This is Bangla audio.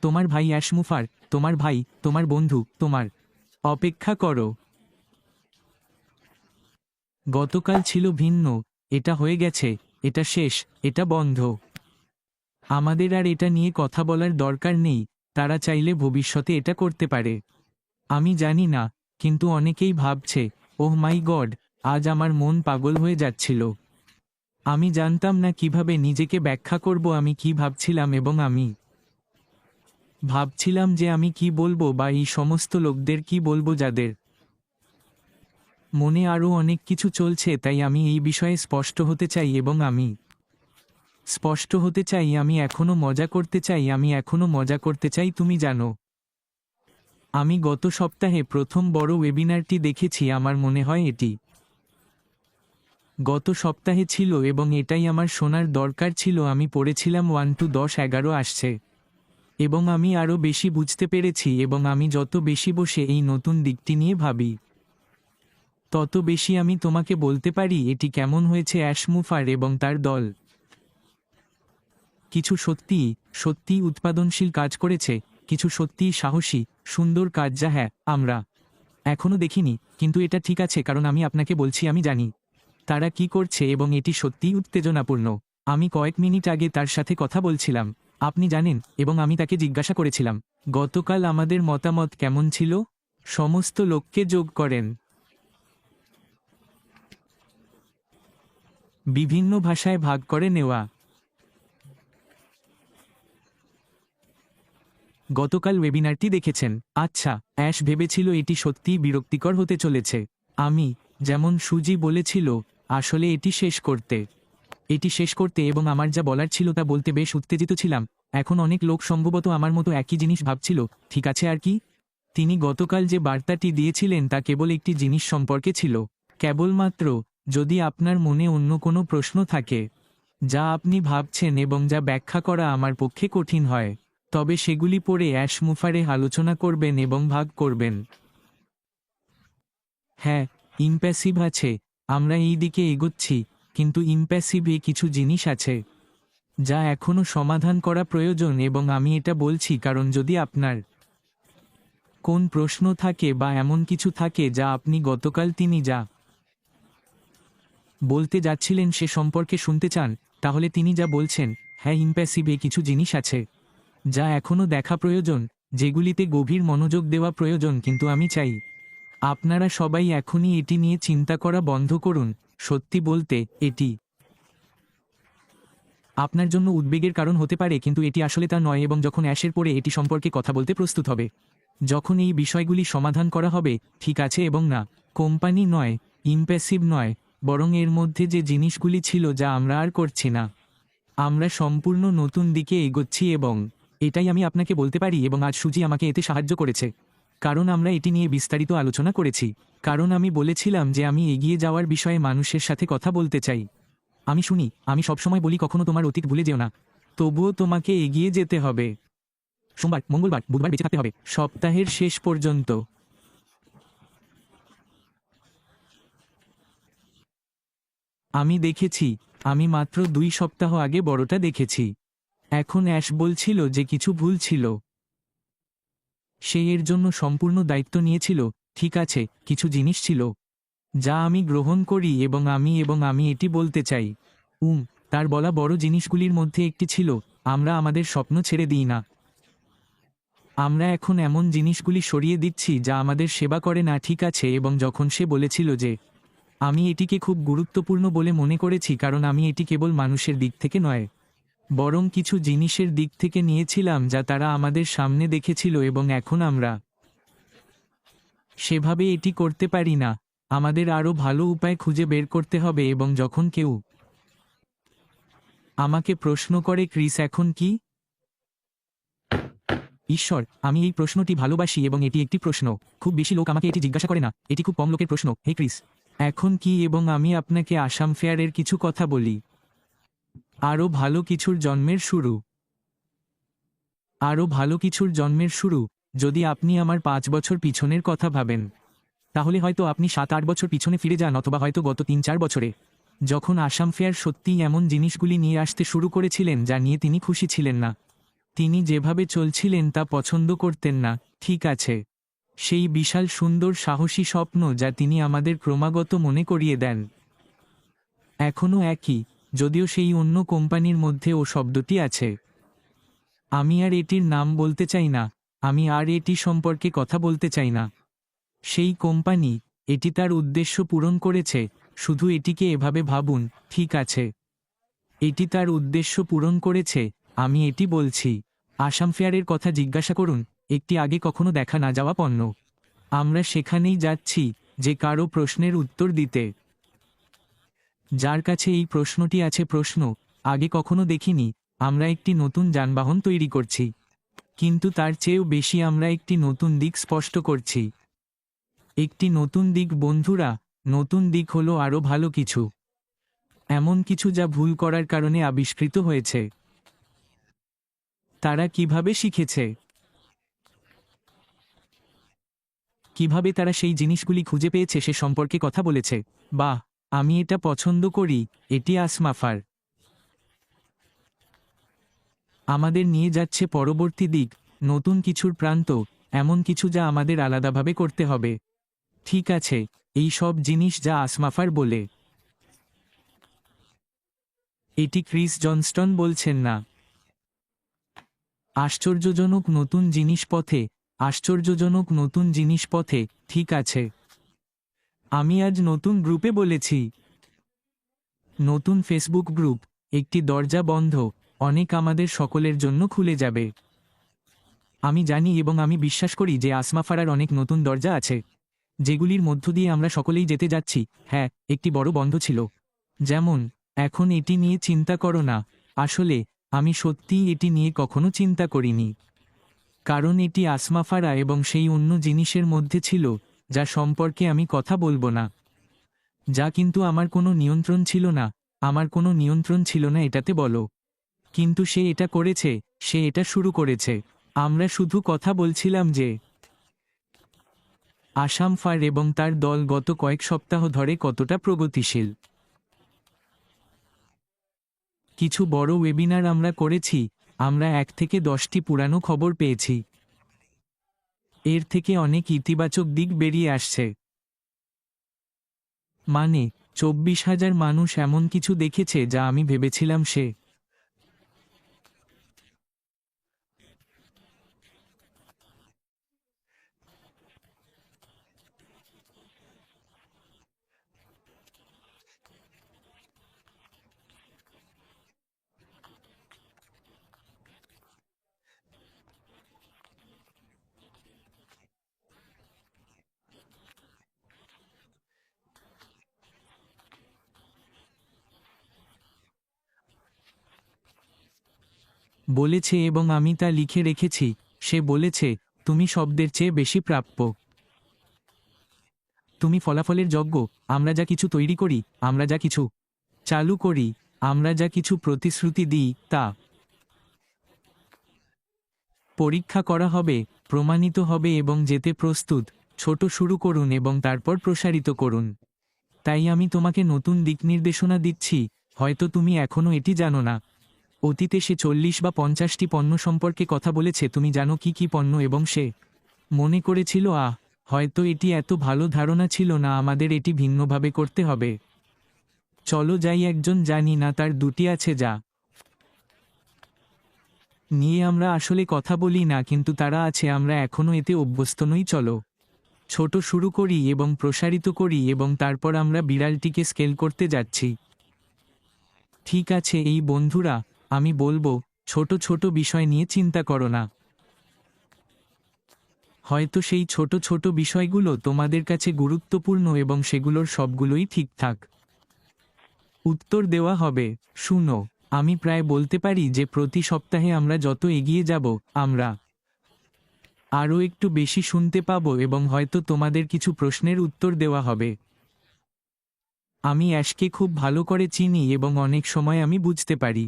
তোমার ভাই অ্যাশমুফার, তোমার ভাই, তোমার বন্ধু, তোমার। অপেক্ষা করো। গতকাল ছিল ভিন্ন, এটা হয়ে গেছে, এটা শেষ, এটা বন্ধ। আমাদের আর এটা নিয়ে কথা বলার দরকার নেই। তারা চাইলে ভবিষ্যতে এটা করতে পারে। আমি জানি না, কিন্তু অনেকেই ভাবছে, ওহ মাই গড, আজ আমার মন পাগল হয়ে যাচ্ছিল। আমি জানতাম না কিভাবে নিজেকে ব্যাখ্যা করব আমি কি ভাবছিলাম, এবং আমি ভাবছিলাম যে আমি কি বলবো বা এই সমস্ত লোকদের কি বলবো যাদের মনে আরও অনেক কিছু চলছে। তাই আমি এই বিষয়ে স্পষ্ট হতে চাই, এবং আমি স্পষ্ট হতে চাই। আমি এখনো মজা করতে চাই, আমি এখনো মজা করতে চাই, তুমি জানো। আমি গত সপ্তাহে প্রথম বড় ওয়েবিনারটি দেখেছি, আমার মনে হয় এটি গত সপ্তাহে ছিল, এবং এটাই আমার শোনার দরকার ছিল। আমি পড়েছিলাম 1 to 10 11 আসছে, এবং আমি আরও বেশি বুঝতে পেরেছি, এবং আমি যত বেশি বসে এই নতুন দিকটি নিয়ে ভাবি, তত বেশি আমি তোমাকে বলতে পারি এটি কেমন হয়েছে অ্যাশমুফার এবং তার দল। কিছু সত্যিই সত্যিই উৎপাদনশীল কাজ করেছে, কিছু সত্যিই সাহসী সুন্দর কাজ, যা হ্যাঁ আমরা এখনও দেখিনি, কিন্তু এটা ঠিক আছে, কারণ আমি আপনাকে বলছি আমি জানি তারা কি করছে, এবং এটি সত্যিই উত্তেজনাপূর্ণ। আমি কয়েক মিনিট আগে তার সাথে কথা বলছিলাম, আপনি জানেন, এবং আমি তাকে জিজ্ঞাসা করেছিলাম, গতকাল আমাদের মতামত কেমন ছিল। সমস্ত লোককে যোগ করেন, বিভিন্ন ভাষায় ভাগ করে নেওয়া। গতকাল ওয়েবিনারটি দেখেছেন? আচ্ছা, অ্যাশ ভেবেছিল এটি সত্যিই বিরক্তিকর হতে চলেছে। আমি, যেমন সুজি বলেছিল, আসলে এটি শেষ করতে এবং আমার যা বলার ছিল তা বলতে বেশ উত্তেজিত ছিলাম। এখন অনেক লোক সম্ভবত আমার মতো একই জিনিস ভাবছিল, ঠিক আছে আর কি। তিনি গতকাল যে বার্তাটি দিয়েছিলেন তা কেবল একটি জিনিস সম্পর্কে ছিল, কেবলমাত্র, যদি আপনার মনে অন্য কোনো প্রশ্ন থাকে যা আপনি ভাবছেন এবং যা ব্যাখ্যা করা আমার পক্ষে কঠিন হয়, তবে সেগুলি পড়ে অ্যাশমুফারে আলোচনা করবেন এবং ভাগ করবেন। হ্যাঁ, ইমপ্যাসিভ আছে, আমরা এই দিকে এগোচ্ছি, কিন্তু ইমপ্যাসিভে কিছু জিনিস আছে যা এখনও সমাধান করা প্রয়োজন, এবং আমি এটা বলছি কারণ যদি আপনার কোন প্রশ্ন থাকে বা এমন কিছু থাকে যা আপনি গতকাল তিনি যা বলতে যাচ্ছিলেন সে সম্পর্কে শুনতে চান, তাহলে তিনি যা বলছেন, হ্যাঁ ইমপ্যাসিভে কিছু জিনিস আছে যা এখনও দেখা প্রয়োজন, যেগুলিতে গভীর মনোযোগ দেওয়া প্রয়োজন, কিন্তু আমি চাই আপনারা সবাই এখনই এটি নিয়ে চিন্তা করা বন্ধ করুন। সত্যি বলতে, এটি আপনার জন্য উদ্বেগের কারণ হতে পারে, কিন্তু এটি আসলে তা নয়, এবং যখন অ্যাশের পরে এটি সম্পর্কে কথা বলতে প্রস্তুত হবে, যখন এই বিষয়গুলি সমাধান করা হবে, ঠিক আছে, এবং না, কোম্পানি নয়, ইমপ্যাসিভ নয়, বরং এর মধ্যে যে জিনিসগুলি ছিল যা আমরা আর করছি না, আমরা সম্পূর্ণ নতুন দিকে এগোচ্ছি, এবং এটাই আমি আপনাকে বলতে পারি, এবং আজ সুজি আমাকে এতে সাহায্য করেছে, কারণ আমরা এটি নিয়ে বিস্তারিত আলোচনা করেছি, কারণ আমি বলেছিলাম যে আমি এগিয়ে যাওয়ার বিষয়ে মানুষের সাথে কথা বলতে চাই। আমি শুনি, আমি সবসময় বলি কখনো তোমার অতীত ভুলে যেও না, তবুও তোমাকে এগিয়ে যেতে হবে। সোমবার, মঙ্গলবার, বুধবার বেঁচে থাকতে হবে, সপ্তাহের শেষ পর্যন্ত। আমি দেখেছি, আমি মাত্র 2 সপ্তাহ আগে বড়টা দেখেছি। এখন অ্যাশ বলছিল যে কিছু ভুল ছিল, সে এর জন্য সম্পূর্ণ দায়িত্ব নিয়েছিল, ঠিক আছে, কিছু জিনিস ছিল যা আমি গ্রহণ করি, এবং আমি এটি বলতে চাই, তার বলা বড় জিনিসগুলির মধ্যে একটি ছিল, আমরা আমাদের স্বপ্ন ছেড়ে দিই না। আমরা এখন এমন জিনিসগুলি সরিয়ে দিচ্ছি যা আমাদের সেবা করে না, ঠিক আছে, এবং যখন সে বলেছিল যে আমি এটিকে খুব গুরুত্বপূর্ণ বলে মনে করেছি, কারণ আমি এটি কেবল মানুষের দিক থেকে নয়, বরং কিছু জিনিসের দিক থেকে নিয়েছিলাম যা তারা আমাদের সামনে দেখেছিল, এবং এখন আমরা সেভাবে এটি করতে পারি না। আমাদের আরও ভালো উপায় খুঁজে বের করতে হবে, এবং যখন কেউ আমাকে প্রশ্ন করে, ক্রিস এখন কি? ঈশ্বর, আমি এই প্রশ্নটি ভালোবাসি, এবং এটি একটি প্রশ্ন, খুব বেশি লোক আমাকে এটি জিজ্ঞাসা করে না, এটি খুব কম লোকের প্রশ্ন, হে ক্রিস এখন কি? এবং আমি আপনাকে আসাম ফেয়ারের কিছু কথা বলি, আরও ভালো কিছুর জন্মের শুরু, আরও ভালো কিছুর জন্মের শুরু। যদি আপনি আমার 5 বছর পিছনের কথা ভাবেন, তাহলে হয়তো আপনি 7-8 বছর পিছনে ফিরে যান, অথবা হয়তো গত 3-4 বছরে, যখন আসাম ফেয়ার সত্যিই এমন জিনিসগুলি নিয়ে আসতে শুরু করেছিলেন যা নিয়ে তিনি খুশি ছিলেন না। তিনি যেভাবে চলছিলেন তা পছন্দ করতেন না, ঠিক আছে। সেই বিশাল সুন্দর সাহসী স্বপ্ন যা তিনি আমাদের ক্রমাগত মনে করিয়ে দেন। এখনও একই, যদিও সেই অন্য কোম্পানির মধ্যে ও শব্দটি আছে। আমি আর এটির নাম বলতে চাই না, আমি আর এটি সম্পর্কে কথা বলতে চাই না। সেই কোম্পানি, এটি তার উদ্দেশ্য পূরণ করেছে, শুধু এটিকে এভাবে ভাবুন, ঠিক আছে। এটি তার উদ্দেশ্য পূরণ করেছে, আমি এটি বলছি। আসাম ফেয়ারের কথা জিজ্ঞাসা করুন, একটি আগে কখনো দেখা না যাওয়া পণ্য। আমরা সেখানেই যাচ্ছি, যে কারো প্রশ্নের উত্তর দিতে। যার কাছে এই প্রশ্নটি আছে, প্রশ্ন আগে কখনো দেখিনি, আমরা একটি নতুন যানবাহন তৈরি করছি। কিন্তু তার চেয়েও বেশি আমরা একটি নতুন দিক স্পষ্ট করছি। একটি নতুন দিক বন্ধুরা, নতুন দিক হলো আরও ভালো কিছু। এমন কিছু যা ভুল করার কারণে আবিষ্কৃত হয়েছে। তারা কিভাবে শিখেছে? কিভাবে তারা সেই জিনিসগুলি খুঁজে পেয়েছে সে সম্পর্কে কথা বলেছে। বাহ, আমি এটা পছন্দ করি, এটি আসমাফার। আমাদের নিয়ে যাচ্ছে পরবর্তী দিক, নতুন কিছুর প্রান্ত, এমন কিছু যা আমাদের আলাদাভাবে করতে হবে। ঠিক আছে, এই সব জিনিস যা আসমাফার বলে। এটি ক্রিস জনস্টন বলছেন না। আশ্চর্যজনক নতুন জিনিস পথে, আশ্চর্যজনক নতুন জিনিস পথে, ঠিক আছে। আমি আজ নতুন গ্রুপে বলেছি। নতুন ফেসবুক গ্রুপ, একটি দরজা বন্ধ, অনেক আমাদের সকলের জন্য খুলে যাবে। আমি জানি এবং আমি বিশ্বাস করি যে আসমাফারার অনেক নতুন দরজা আছে, যেগুলির মধ্য দিয়ে আমরা সকলেই যেতে যাচ্ছি। হ্যাঁ, একটি বড় বন্ধ ছিল। যেমন, এখন এটি নিয়ে চিন্তা করো না। আসলে, আমি সত্যিই এটি নিয়ে কখনো চিন্তা করিনি। কারণ এটি আসমাফারা এবং সেই অন্য জিনিসের মধ্যে ছিল, যা সম্পর্কে আমি কথা বলবো না। যা কিন্তু আমার কোনো নিয়ন্ত্রণ ছিল না, আমার কোনো নিয়ন্ত্রণ ছিল না এটাতে বলো। কিন্তু সে এটা করেছে, সে এটা শুরু করেছে। আমরা শুধু কথা বলছিলাম যে আসাম ফার এবং তার দল গত কয়েক সপ্তাহ ধরে কতটা প্রগতিশীল। কিছু বড় ওয়েবিনার আমরা করেছি, আমরা 1 থেকে 10টি পুরানো খবর পেয়েছি। এর থেকে অনেক ইতিবাচক দিক বেরিয়ে আসছে। মানে, 24,000 মানুষ এমন কিছু দেখেছে যা আমি ভেবেছিলাম সে বলেছে এবং আমি তা লিখে রেখেছি। সে বলেছে, তুমি শব্দের চেয়ে বেশি প্রাপ্য। তুমি ফলাফলের যোগ্য। আমরা যা কিছু তৈরি করি, আমরা যা কিছু চালু করি, আমরা যা কিছু প্রতিশ্রুতি দিই, তা পরীক্ষা করা হবে, প্রমাণিত হবে এবং যেতে প্রস্তুত। ছোট শুরু করুন এবং তারপর প্রসারিত করুন। তাই আমি তোমাকে নতুন দিক নির্দেশনা দিচ্ছি, হয়তো তুমি এখনও এটি জানো না। অতীতে সে 40 বা 50টি পণ্য সম্পর্কে কথা বলেছে, তুমি জানো কি কি পণ্য, এবং সে মনে করেছিল হয়তো এটি এত ভালো ধারণা ছিল না, আমাদের এটি ভিন্নভাবে করতে হবে। চলো যাই, একজন জানি না তার দুটি আছে যা নিয়ে আমরা আসলে কথা বলি না, কিন্তু তারা আছে, আমরা এখনও এতে অভ্যস্ত নই। চলো ছোট শুরু করি এবং প্রসারিত করি এবং তারপর আমরা বিড়ালটিকে স্কেল করতে যাচ্ছি। ঠিক আছে এই বন্ধুরা, আমি বলবো, ছোট ছোট বিষয় নিয়ে চিন্তা করো না। হয়তো সেই ছোট ছোট বিষয়গুলো তোমাদের কাছে গুরুত্বপূর্ণ এবং সেগুলোর সবগুলোই ঠিকঠাক উত্তর দেওয়া হবে। শুনো, আমি প্রায় বলতে পারি যে প্রতি সপ্তাহে আমরা যত এগিয়ে যাব, আমরা আরও একটু বেশি শুনতে পাবো এবং হয়তো তোমাদের কিছু প্রশ্নের উত্তর দেওয়া হবে। আমি অ্যাশকে খুব ভালো করে চিনি এবং অনেক সময় আমি বুঝতে পারি